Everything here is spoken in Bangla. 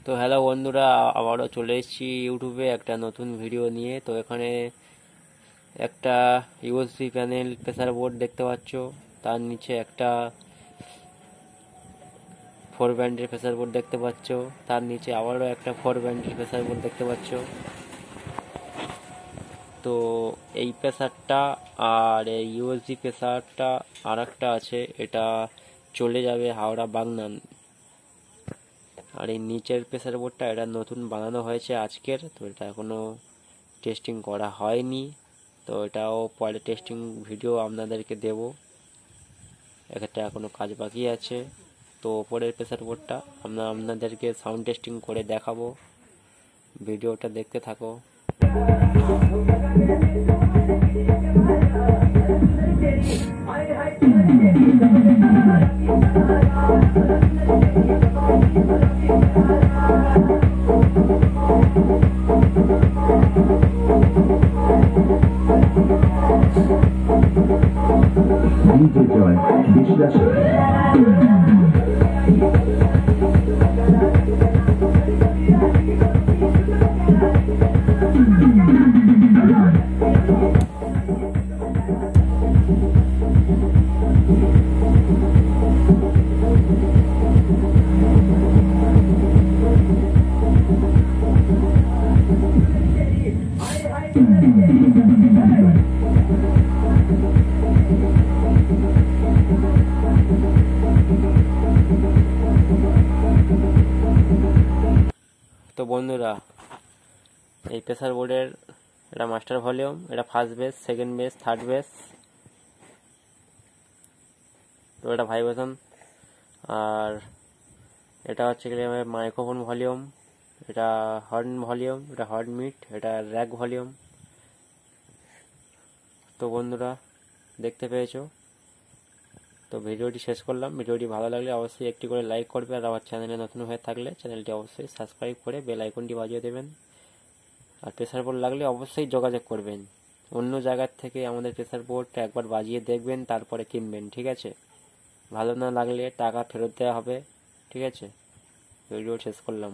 তো হ্যালো বন্ধুরা, আবারও চলে এসেছি ইউটিউবে একটা নতুন ভিডিও নিয়ে। তো এখানে একটা ইউএসবি প্যানেল প্রেসার বোর্ড দেখতে পাচ্ছ, তার নিচে একটা 4 ব্যান্ডের প্রেসার বোর্ড দেখতে পাচ্ছ, তার নিচে আবারও একটা 4 ব্যান্ডের প্রেসার বোর্ড দেখতে পাচ্ছ। তো এই প্রেসারটা আর এই ইউএসবি প্রেসারটা আর একটা আছে, এটা চলে যাবে হাওড়া বাগনান। আর এই নিচের প্রেসার বোর্ডটা এটা নতুন বানানো হয়েছে আজকের, তো এটা এখনও টেস্টিং করা হয়নি। তো এটাও পরে টেস্টিং ভিডিও আপনাদেরকে দেব, একটা এখনও কাজ বাকি আছে। তো ওপরের প্রেসার বোর্ডটা আপনাদেরকে সাউন্ড টেস্টিং করে দেখাবো, ভিডিওটা দেখতে থাকো। DJ Joy, বিশ্বাস তো বন্ধুরা, এই প্রেসার বোর্ডের এটা মাস্টার ভলিউম, এটা first base, second base, third base. তো এটা ভাইব্রেশন। আর এটা হচ্ছে কি মাইক্রোফোন ভলিউম, এটা হর্ন ভলিউম, এটা হর্ন মিট, এটা র্যাক ভলিউম। তো বন্ধুরা, দেখতে পেয়েছো। তো ভিডিওটি শেষ করলাম। ভিডিওটি ভালো লাগলে অবশ্যই একটি করে লাইক করবে, আর আমার চ্যানেলে নতুন হয়ে থাকলে চ্যানেলটি অবশ্যই সাবস্ক্রাইব করে বেল আইকনটি বাজিয়ে দেবেন। আর প্রেসার বোর্ড লাগলে অবশ্যই যোগাযোগ করবেন। অন্য জায়গার থেকে আমাদের প্রেসার বোর্ডটা একবার বাজিয়ে দেখবেন, তারপরে কিনবেন, ঠিক আছে? ভালো না লাগলে টাকা ফেরত দেওয়া হবে, ঠিক আছে? ভিডিও শেষ করলাম।